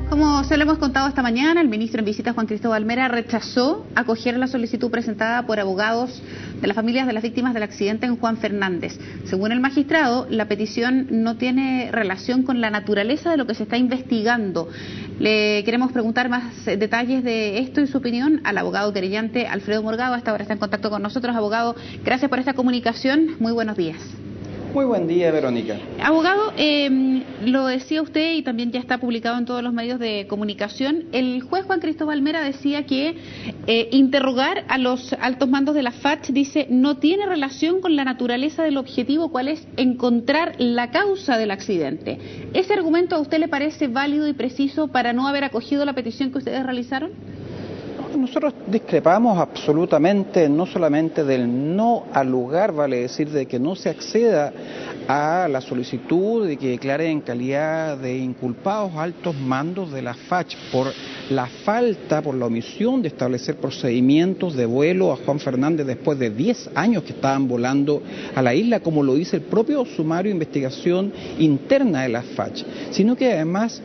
Como se lo hemos contado esta mañana, el ministro en visita, Juan Cristóbal Mera, rechazó acoger la solicitud presentada por abogados de las familias de las víctimas del accidente en Juan Fernández. Según el magistrado, la petición no tiene relación con la naturaleza de lo que se está investigando. Le queremos preguntar más detalles de esto y su opinión al abogado querellante Alfredo Morgado. Hasta ahora está en contacto con nosotros. Abogado, gracias por esta comunicación. Muy buenos días. Muy buen día, Verónica. Abogado, lo decía usted y también ya está publicado en todos los medios de comunicación. El juez Juan Cristóbal Mera decía que interrogar a los altos mandos de la FACH, dice, no tiene relación con la naturaleza del objetivo, cuál es encontrar la causa del accidente. ¿Ese argumento a usted le parece válido y preciso para no haber acogido la petición que ustedes realizaron? Nosotros discrepamos absolutamente, no solamente del no al lugar, vale decir, de que no se acceda a la solicitud de que declaren en calidad de inculpados altos mandos de la FACH por la falta, por la omisión de establecer procedimientos de vuelo a Juan Fernández después de 10 años que estaban volando a la isla, como lo dice el propio sumario de investigación interna de la FACH, sino que además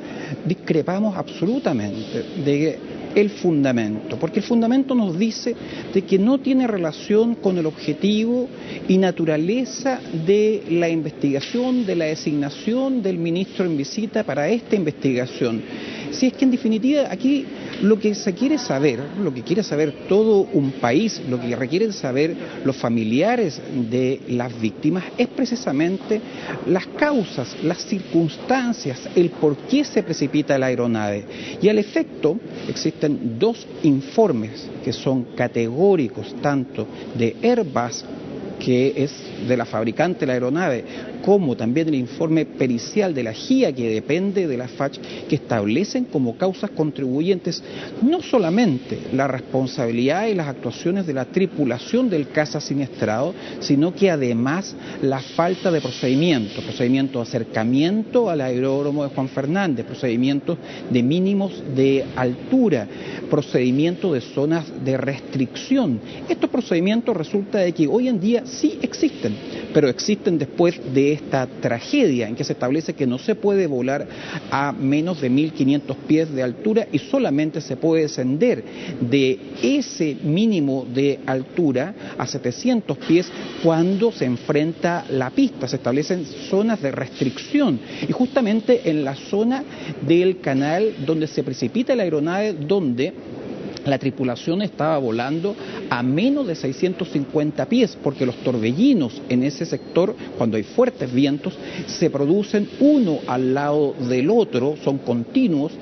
discrepamos absolutamente de el fundamento, porque el fundamento nos dice de que no tiene relación con el objetivo y naturaleza de la investigación, de la designación del ministro en visita para esta investigación. Si es que en definitiva aquí lo que se quiere saber, lo que quiere saber todo un país, lo que requieren saber los familiares de las víctimas es precisamente las causas, las circunstancias, el por qué se precipita la aeronave. Y al efecto existen dos informes que son categóricos, tanto de Airbus, que es de la fabricante de la aeronave, como también el informe pericial de la GIA, que depende de la FACH, que establecen como causas contribuyentes no solamente la responsabilidad y las actuaciones de la tripulación del caza siniestrado, sino que además la falta de procedimientos de acercamiento al aeródromo de Juan Fernández, procedimientos de mínimos de altura, procedimientos de zonas de restricción. Estos procedimientos resulta de que hoy en día sí existen, pero existen después de esta tragedia en que se establece que no se puede volar a menos de 1.500 pies de altura y solamente se puede descender de ese mínimo de altura a 700 pies cuando se enfrenta la pista. Se establecen zonas de restricción y justamente en la zona del canal donde se precipita la aeronave, donde la tripulación estaba volando a menos de 650 pies, porque los torbellinos en ese sector, cuando hay fuertes vientos, se producen uno al lado del otro, son continuos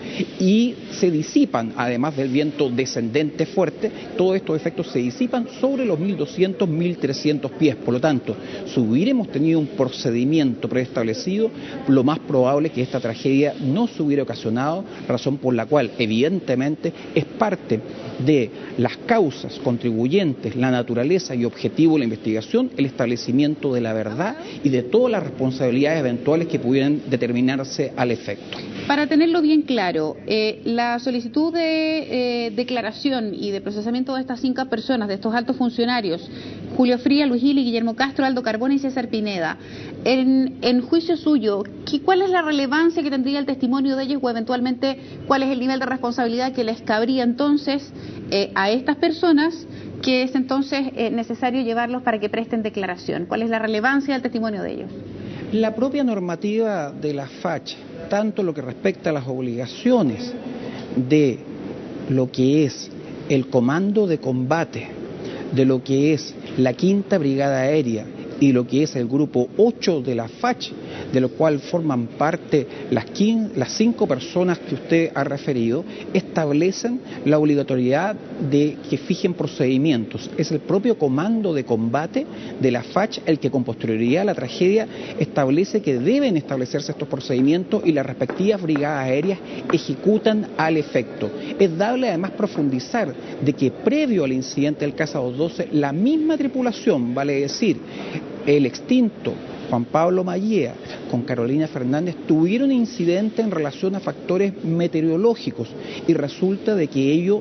y se disipan, además del viento descendente fuerte, todos estos efectos se disipan sobre los 1.200, 1.300 pies. Por lo tanto, si hubiéramos tenido un procedimiento preestablecido, lo más probable es que esta tragedia no se hubiera ocasionado, razón por la cual, evidentemente, es parte de las causas contribuyentes, la naturaleza y objetivo de la investigación, el establecimiento de la verdad y de todas las responsabilidades eventuales que pudieran determinarse al efecto. Para tenerlo bien claro, la solicitud de declaración y de procesamiento de estas 5 personas, de estos altos funcionarios, Julio Fría, Luis Gili, Guillermo Castro, Aldo Carbone y César Pineda, en juicio suyo, ¿cuál es la relevancia que tendría el testimonio de ellos o eventualmente cuál es el nivel de responsabilidad que les cabría entonces a estas personas, que es entonces necesario llevarlos para que presten declaración? ¿Cuál es la relevancia del testimonio de ellos? La propia normativa de la FACH, tanto lo que respecta a las obligaciones de lo que es el comando de combate, de lo que es la 5ª Brigada Aérea y lo que es el grupo 8 de la FACH, de lo cual forman parte las 5 personas que usted ha referido, establecen la obligatoriedad de que fijen procedimientos. Es el propio comando de combate de la FACH el que con posterioridad a la tragedia establece que deben establecerse estos procedimientos y las respectivas brigadas aéreas ejecutan al efecto. Es dable además profundizar de que previo al incidente del caza 212, la misma tripulación, vale decir, el extinto Juan Pablo Mallea con Carolina Fernández tuvieron incidente en relación a factores meteorológicos y resulta de que ello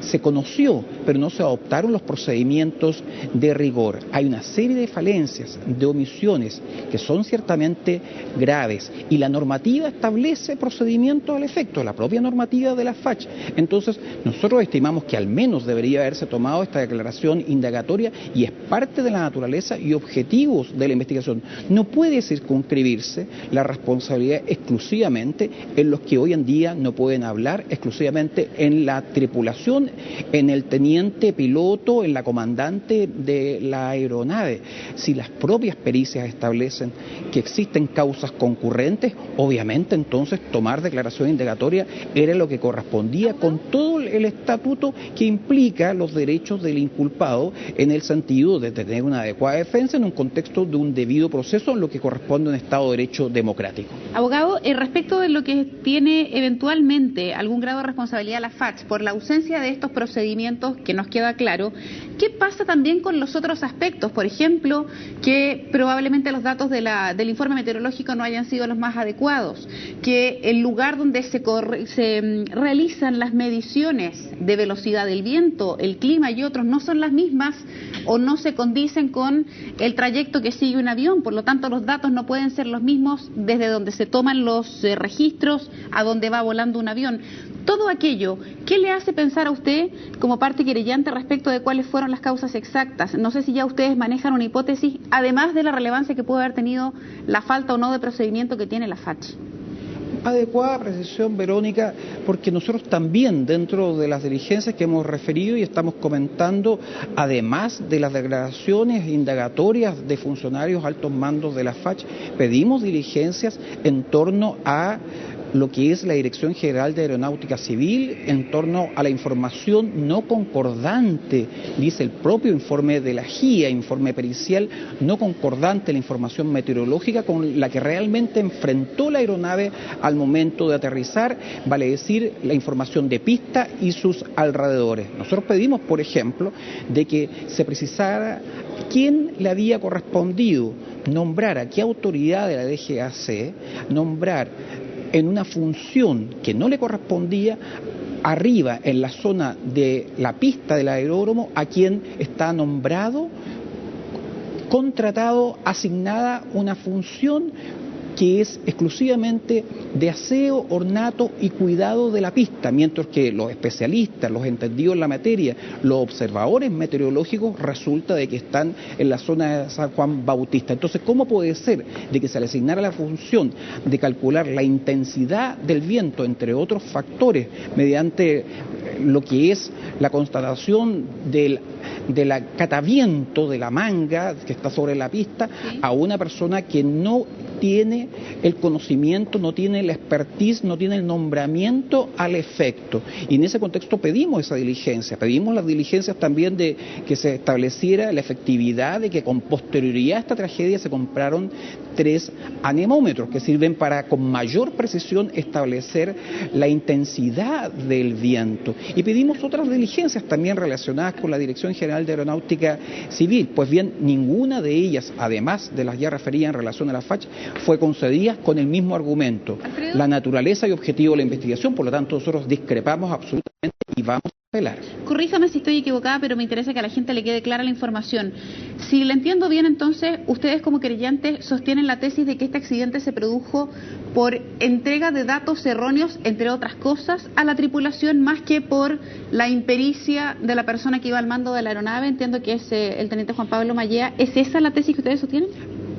se conoció, pero no se adoptaron los procedimientos de rigor. Hay una serie de falencias, de omisiones que son ciertamente graves y la normativa establece procedimientos al efecto, la propia normativa de la FACH. Entonces, nosotros estimamos que al menos debería haberse tomado esta declaración indagatoria y es parte de la naturaleza y objetivos de la investigación. No puede circunscribirse la responsabilidad exclusivamente en los que hoy en día no pueden hablar, exclusivamente en la tripulación, en el teniente piloto, en la comandante de la aeronave. Si las propias pericias establecen que existen causas concurrentes, obviamente entonces tomar declaración indagatoria era lo que correspondía con todo el estatuto que implica los derechos del inculpado en el sentido de tener una adecuada defensa en un contexto de un debido proceso en lo que corresponde a un Estado de Derecho democrático. Abogado, respecto de lo que tiene eventualmente algún grado de responsabilidad la FACH por la ausencia de estos procedimientos que nos queda claro, ¿qué pasa también con los otros aspectos? Por ejemplo, que probablemente los datos del informe meteorológico no hayan sido los más adecuados, que el lugar donde se realizan las mediciones de velocidad del viento, el clima y otros no son las mismas o no se condicen con el trayecto que sigue un avión, por lo tanto los datos no pueden ser los mismos desde donde se toman los registros a donde va volando un avión. Todo aquello, ¿qué le hace pensar a usted como parte querellante respecto de cuáles fueron las causas exactas? No sé si ya ustedes manejan una hipótesis, además de la relevancia que puede haber tenido la falta o no de procedimiento que tiene la FACH. Adecuada precisión, Verónica, porque nosotros también dentro de las diligencias que hemos referido y estamos comentando, además de las declaraciones indagatorias de funcionarios altos mandos de la FACH, pedimos diligencias en torno a lo que es la Dirección General de Aeronáutica Civil, en torno a la información no concordante, dice el propio informe de la GIA, informe pericial, no concordante la información meteorológica con la que realmente enfrentó la aeronave al momento de aterrizar, vale decir, la información de pista y sus alrededores. Nosotros pedimos, por ejemplo, de que se precisara quién le había correspondido nombrar, a qué autoridad de la DGAC, nombrar en una función que no le correspondía arriba en la zona de la pista del aeródromo a quien está nombrado, contratado, asignada una función que es exclusivamente de aseo, ornato y cuidado de la pista, mientras que los especialistas, los entendidos en la materia, los observadores meteorológicos, resulta de que están en la zona de San Juan Bautista. Entonces, ¿cómo puede ser de que se le asignara la función de calcular la intensidad del viento, entre otros factores, mediante lo que es la constatación del acatamiento de la manga que está sobre la pista, sí, a una persona que no tiene el conocimiento, no tiene la expertise, no tiene el nombramiento al efecto? Y en ese contexto pedimos esa diligencia, pedimos las diligencias también de que se estableciera la efectividad de que con posterioridad a esta tragedia se compraron 3 anemómetros que sirven para con mayor precisión establecer la intensidad del viento. Y pedimos otras diligencias también relacionadas con la Dirección General de Aeronáutica Civil. Pues bien, ninguna de ellas, además de las ya referidas en relación a la FACH, fue concedida con el mismo argumento, ¿Alfredo? La naturaleza y objetivo de la investigación. Por lo tanto, nosotros discrepamos absolutamente y vamos a apelar. Corríjame si estoy equivocada, pero me interesa que a la gente le quede clara la información. Si le entiendo bien, entonces, ustedes como querellantes sostienen la tesis de que este accidente se produjo por entrega de datos erróneos, entre otras cosas, a la tripulación, más que por la impericia de la persona que iba al mando de la aeronave. Entiendo que es el teniente Juan Pablo Mallea. ¿Es esa la tesis que ustedes sostienen?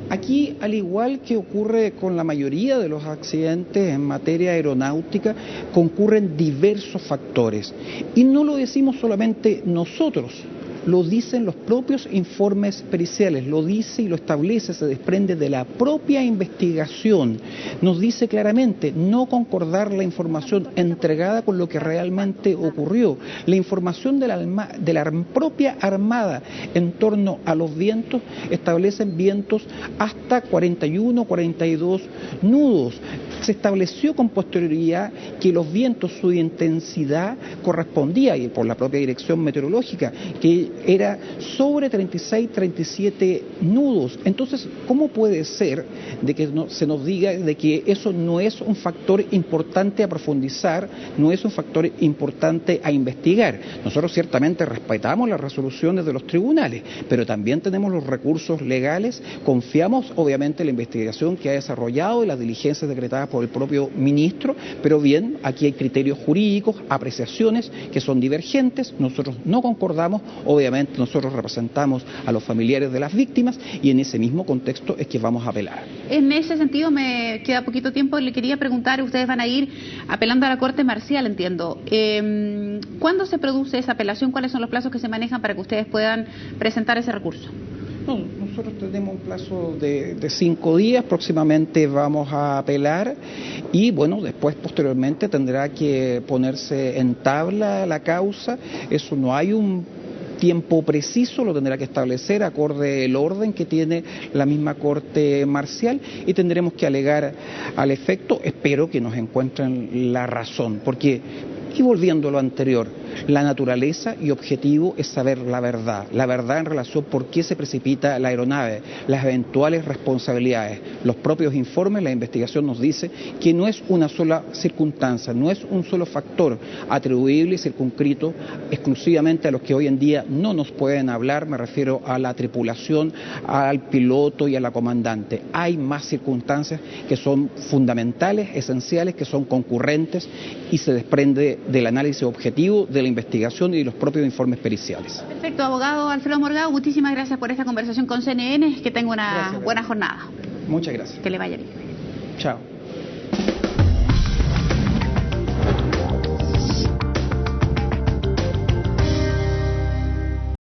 Aquí, al igual que ocurre con la mayoría de los accidentes en materia aeronáutica, concurren diversos factores. Y no lo decimos solamente nosotros, lo dicen los propios informes periciales, lo dice y lo establece, se desprende de la propia investigación. Nos dice claramente no concordar la información entregada con lo que realmente ocurrió. La información de la propia Armada en torno a los vientos establecen vientos hasta 41, 42 nudos. Se estableció con posterioridad que los vientos, su intensidad correspondía, y por la propia dirección meteorológica, que era sobre 36, 37 nudos. Entonces, ¿cómo puede ser de que se nos diga de que eso no es un factor importante a profundizar, no es un factor importante a investigar? Nosotros ciertamente respetamos las resoluciones de los tribunales, pero también tenemos los recursos legales, confiamos obviamente en la investigación que ha desarrollado y las diligencias decretadas por el propio ministro, pero bien, aquí hay criterios jurídicos, apreciaciones que son divergentes, nosotros no concordamos, obviamente nosotros representamos a los familiares de las víctimas y en ese mismo contexto es que vamos a apelar. En ese sentido, me queda poquito tiempo, le quería preguntar, ustedes van a ir apelando a la Corte Marcial, entiendo. ¿Cuándo se produce esa apelación? ¿Cuáles son los plazos que se manejan para que ustedes puedan presentar ese recurso? No, nosotros tenemos un plazo de 5 días, próximamente vamos a apelar y bueno, después posteriormente tendrá que ponerse en tabla la causa, eso no hay un tiempo preciso, lo tendrá que establecer acorde el orden que tiene la misma Corte Marcial y tendremos que alegar al efecto, espero que nos encuentren la razón, porque, y volviendo a lo anterior, la naturaleza y objetivo es saber la verdad en relación por qué se precipita la aeronave, las eventuales responsabilidades. Los propios informes, la investigación nos dice que no es una sola circunstancia, no es un solo factor atribuible y circunscrito exclusivamente a los que hoy en día no nos pueden hablar, me refiero a la tripulación, al piloto y a la comandante. Hay más circunstancias que son fundamentales, esenciales, que son concurrentes y se desprende del análisis objetivo de la investigación y de los propios informes periciales. Perfecto, abogado Alfredo Morgado, muchísimas gracias por esta conversación con CNN, que tenga una buena jornada. Muchas gracias. Que le vaya bien. Chao.